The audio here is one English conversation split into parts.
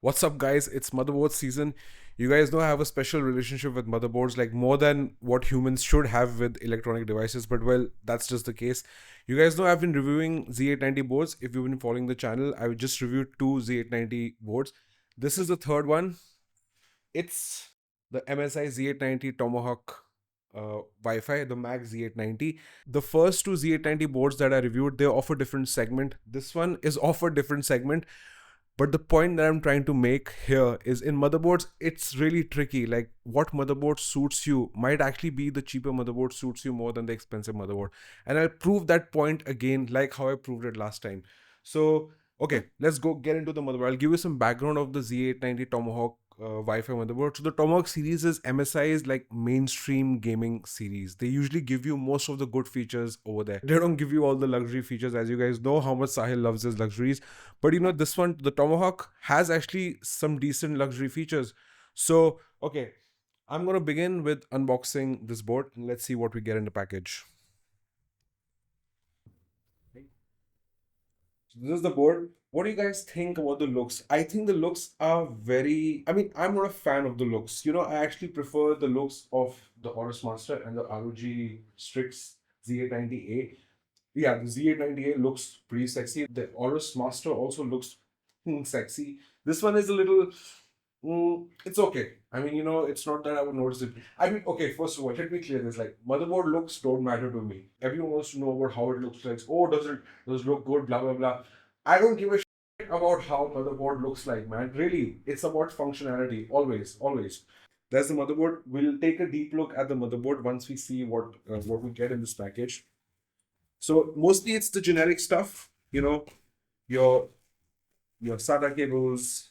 What's up, guys? It's motherboard season. You guys know I have a special relationship with motherboards, like more than what humans should have with electronic devices, but well, that's just the case. You guys know I've been reviewing Z890 boards. If you've been following the channel, I just reviewed two Z890 boards. This is the third one. It's the MSI Z890 Tomahawk Wi-Fi, the MAG Z890. The first two Z890 boards that I reviewed, they offer different segment. This one is offer different segment. But the point that I'm trying to make here is in motherboards, it's really tricky. Like what motherboard suits you might actually be the cheaper motherboard suits you more than the expensive motherboard. And I'll prove that point again, like how I proved it last time. So, okay, let's go get into the motherboard. I'll give you some background of the Z890 Tomahawk Wi-Fi motherboard. So the Tomahawk series is MSI's like mainstream gaming series. They usually give you most of the good features over there. They don't give you all the luxury features, as you guys know how much Sahil loves his luxuries. But you know, this one, the Tomahawk, has actually some decent luxury features. So, okay, I'm gonna begin with unboxing this board and let's see what we get in the package. So this is the board. What do you guys think about the looks? I think the looks are very, I mean, I'm not a fan of the looks. You know, I actually prefer the looks of the Aorus Master and the ROG Strix Z890A. Yeah, the Z890A looks pretty sexy. The Aorus Master also looks sexy. This one is a little, it's okay. I mean, you know, it's not that I would notice it. I mean, okay, first of all, let me clear this. Like, motherboard looks don't matter to me. Everyone wants to know about how it looks like. Oh, does it look good? Blah, blah, blah. I don't give a shit about how motherboard looks like, man. Really, it's about functionality. Always, always. There's the motherboard. We'll take a deep look at the motherboard once we see what we get in this package. So mostly it's the generic stuff, you know, your SATA cables,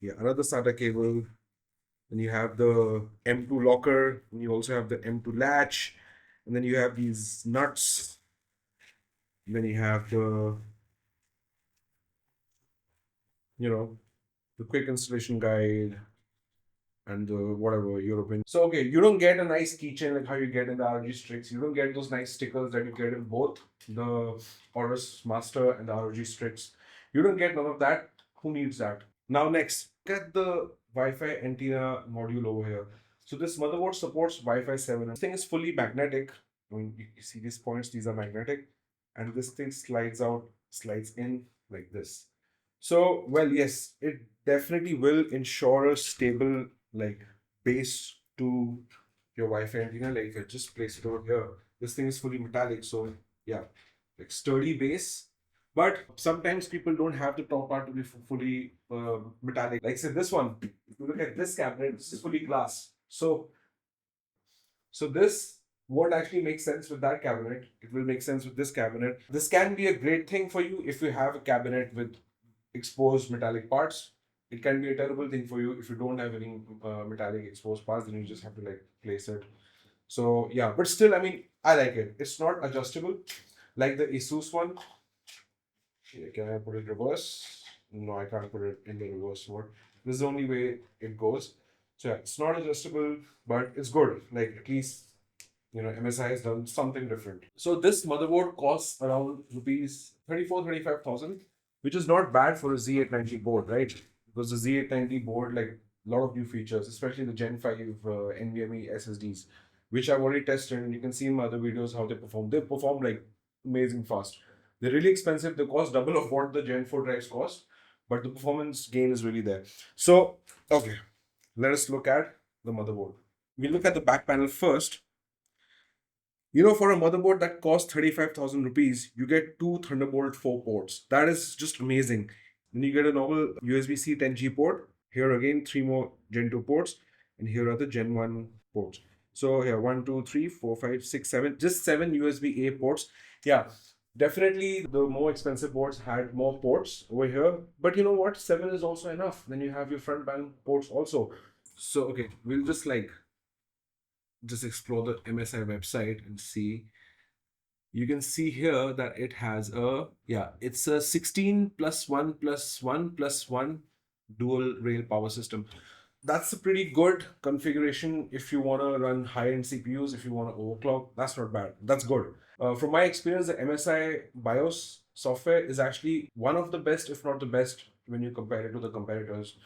yeah, another SATA cable, and you have the M2 locker, and you also have the M2 latch, and then you have these nuts, and then you have the, you know, the quick installation guide and the whatever European. So okay, you don't get a nice keychain like how you get in the ROG Strix. You don't get those nice stickers that you get in both the Aorus Master and the ROG Strix. You don't get none of that. Who needs that? Now next, look at the Wi-Fi antenna module over here. So this motherboard supports Wi-Fi 7. This thing is fully magnetic. I mean, you see these points, these are magnetic. And this thing slides out, slides in like this. So, well, yes, it definitely will ensure a stable like base to your Wi-Fi antenna. Like if I just place it over here, this thing is fully metallic. So yeah, like sturdy base. But sometimes people don't have the top part to be fully metallic. Like say this one, if you look at this cabinet, this is fully glass. So this won't actually make sense with that cabinet. It will make sense with this cabinet. This can be a great thing for you if you have a cabinet with exposed metallic parts. It can be a terrible thing for you if you don't have any metallic exposed parts, then you just have to like place it. So yeah, but still, I mean, I like it. It's not adjustable like the Asus one. Here, can I put it reverse? No, I can't put it in the reverse mode. This is the only way it goes. So yeah, it's not adjustable, but it's good. Like at least, you know, MSI has done something different. So this motherboard costs around rupees 35,000, which is not bad for a Z890 board, right? Because the Z890 board, like a lot of new features, especially the Gen 5 NVMe SSDs, which I've already tested, and you can see in my other videos how they perform. They perform like amazing fast. They're really expensive. They cost double of what the Gen 4 drives cost, but the performance gain is really there. So, okay, let us look at the motherboard. We look at the back panel first. You know, for a motherboard that costs 35,000 rupees, you get two Thunderbolt 4 ports. That is just amazing. Then you get a normal USB-C 10G port. Here again, three more Gen 2 ports. And here are the Gen 1 ports. So here, 1, 2, 3, 4, 5, 6, 7. Just 7 USB-A ports. Yeah, definitely the more expensive boards had more ports over here. But you know what? 7 is also enough. Then you have your front panel ports also. So, okay, we'll just explore the MSI website and see. You can see here that it has a, yeah, it's a 16 plus 1 plus 1 plus 1 dual rail power system. That's a pretty good configuration if you want to run high-end CPUs, if you want to overclock. That's not bad. That's good. From my experience, the MSI BIOS software is actually one of the best, if not the best, when you compare it to the competitors.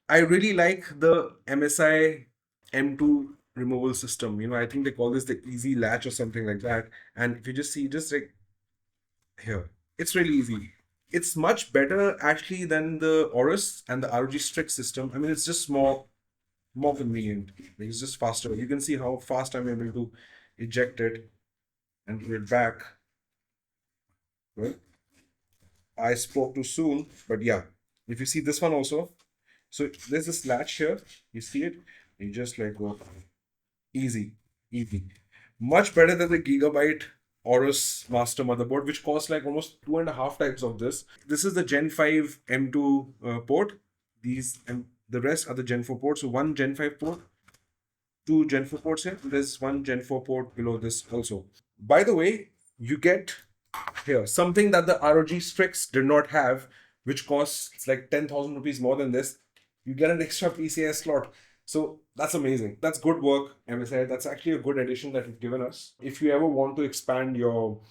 I really like the MSI M2 removal system. I think they call this the easy latch or something like that. And if you just see, just like here, it's really easy. It's much better actually than the Aorus and the ROG Strix system. I mean, it's just more convenient. Like, it's just faster. You can see how fast I'm able to eject it and put it back. Well, I spoke too soon, but yeah. If you see this one also, so there's this latch here. You see it? You just like go easy, easy. Much better than the Gigabyte Aorus Master motherboard, which costs like almost 2.5 times of this. This is the Gen 5 M2 port. The rest are the Gen 4 ports. So one Gen 5 port, two Gen 4 ports here. There's one Gen 4 port below this also. By the way, you get here something that the ROG Strix did not have, which costs like 10,000 rupees more than this. You get an extra PCIe slot. So that's amazing. That's good work, MSI. That's actually a good addition that you've given us. If you ever want to expand your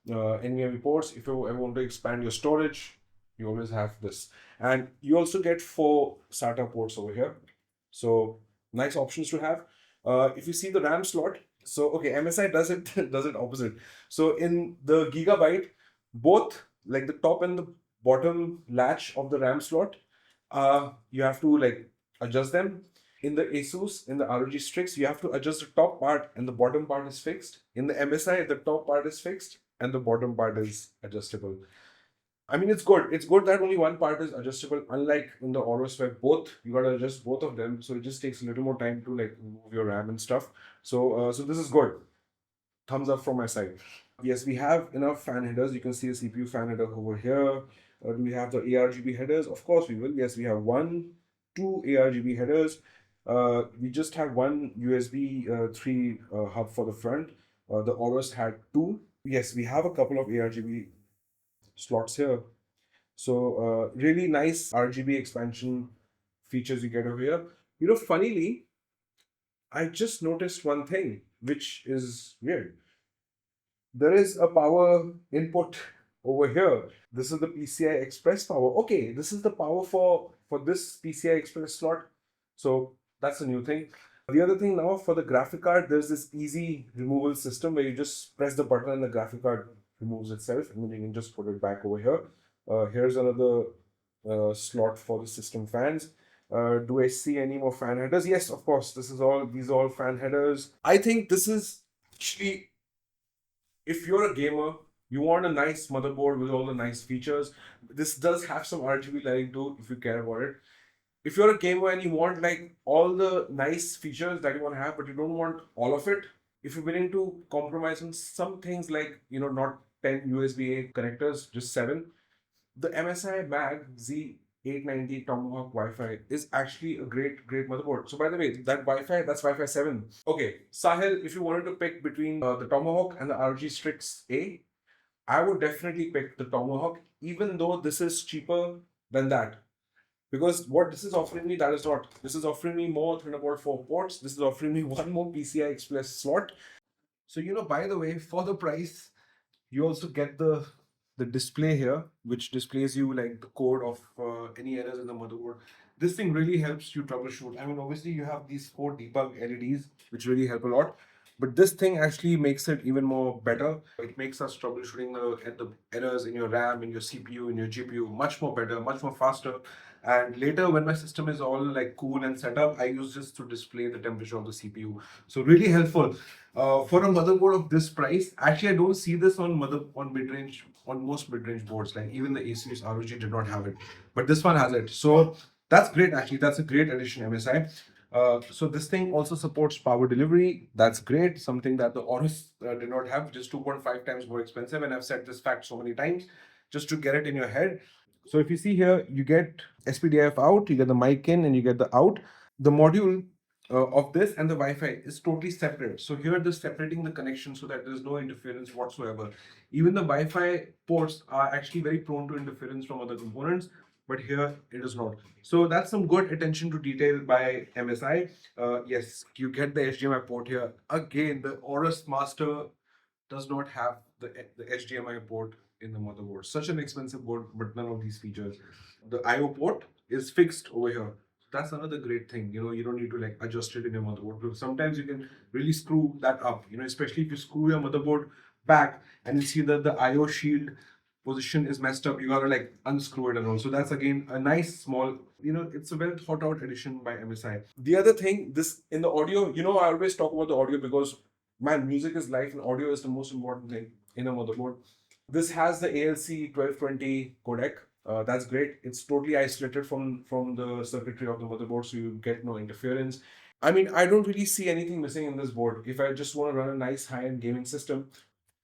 NVMe ports, if you ever want to expand your storage, you always have this. And you also get 4 SATA ports over here. So nice options to have. If you see the RAM slot, so okay, MSI does it opposite. So in the Gigabyte, both like the top and the bottom latch of the RAM slot, you have to like adjust them. In the Asus, in the ROG Strix, you have to adjust the top part and the bottom part is fixed. In the MSI, the top part is fixed and the bottom part is adjustable. I mean, it's good. It's good that only one part is adjustable, unlike in the Aorus where you gotta adjust both of them. So it just takes a little more time to like move your RAM and stuff. So this is good. Thumbs up from my side. Yes, we have enough fan headers. You can see a CPU fan header over here. Do we have the ARGB headers? Of course we will. Yes, we have 2 ARGB headers. We just have one USB 3 hub for the front. The Aorus had 2. Yes, we have a couple of ARGB slots here. So really nice RGB expansion features you get over here. Funnily, I just noticed one thing, which is weird. There is a power input over here. This is the PCI Express power. Okay, this is the power for this PCI Express slot. So that's a new thing. The other thing now, for the graphic card, there's this easy removal system where you just press the button and the graphic card removes itself, and then you can just put it back over here. Here's another slot for the system fans. Do I see any more fan headers? Yes, of course. These are all fan headers. I think this is actually, if you're a gamer, you want a nice motherboard with all the nice features. This does have some RGB lighting too, if you care about it. If you're a gamer and you want like all the nice features that you want to have, but you don't want all of it, if you're willing to compromise on some things like, not 10 USB-A connectors, just 7, the MSI MAG Z890 Tomahawk Wi-Fi is actually a great motherboard. So by the way, that's Wi-Fi 7. Okay, Sahil, if you wanted to pick between the Tomahawk and the ROG Strix A, I would definitely pick the Tomahawk, even though this is cheaper than that. Because what this is offering me, that is not. This is offering me more Thunderbolt 4 ports. This is offering me one more PCI Express slot. So, by the way, for the price, you also get the display here, which displays you like the code of any errors in the motherboard. This thing really helps you troubleshoot. I mean, obviously you have these 4 debug LEDs, which really help a lot. But this thing actually makes it even more better. It makes us troubleshooting the errors in your RAM, in your CPU, in your GPU much more better, much more faster. And later, when my system is all like cool and set up, I use this to display the temperature of the CPU. So really helpful. For a motherboard of this price, actually I don't see this on most mid-range boards. Like even the Asus ROG did not have it, but this one has it. So that's great. Actually, that's a great addition, MSI. So this thing also supports power delivery. That's great. Something that the Aorus did not have, which is 2.5 times more expensive. And I've said this fact so many times just to get it in your head. So if you see here, you get SPDIF out, you get the mic in, and you get the out. The module of this and the Wi-Fi is totally separate. So here they're separating the connection so that there's no interference whatsoever. Even the Wi-Fi ports are actually very prone to interference from other components, but here it is not. So that's some good attention to detail by MSI. Yes, you get the HDMI port here. Again, the Aorus Master does not have the HDMI port in the motherboard. Such an expensive board, but none of these features. The I/O port is fixed over here. That's another great thing. You don't need to like adjust it in your motherboard, because sometimes you can really screw that up. Especially if you screw your motherboard back and you see that the I/O shield position is messed up, you gotta like unscrew it and all. So that's again a nice small, it's a well thought out addition by MSI. The other thing, this in the audio, I always talk about the audio because man, music is life and audio is the most important thing in a motherboard. This has the ALC 1220 codec. That's great. It's totally isolated from the circuitry of the motherboard, so you get no interference. I mean, I don't really see anything missing in this board if I just want to run a nice high-end gaming system.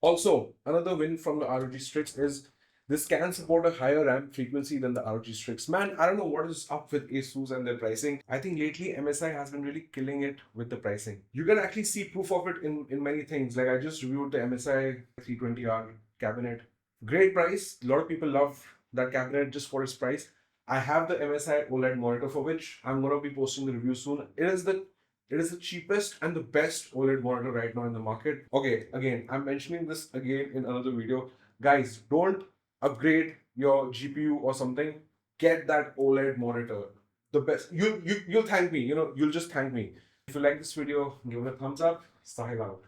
Also, another win from the ROG Strix is this can support a higher RAM frequency than the ROG Strix. Man, I don't know what is up with ASUS and their pricing. I think lately MSI has been really killing it with the pricing. You can actually see proof of it in many things. Like I just reviewed the MSI 320R cabinet. Great price. A lot of people love that cabinet just for its price. I have the MSI OLED monitor, for which I'm going to be posting the review soon. It is the cheapest and the best OLED monitor right now in the market. Okay, again, I'm mentioning this again in another video. Guys, don't upgrade your GPU or something. Get that OLED monitor. The best. You'll thank me. You'll just thank me. If you like this video, give it a thumbs up. Sahil out.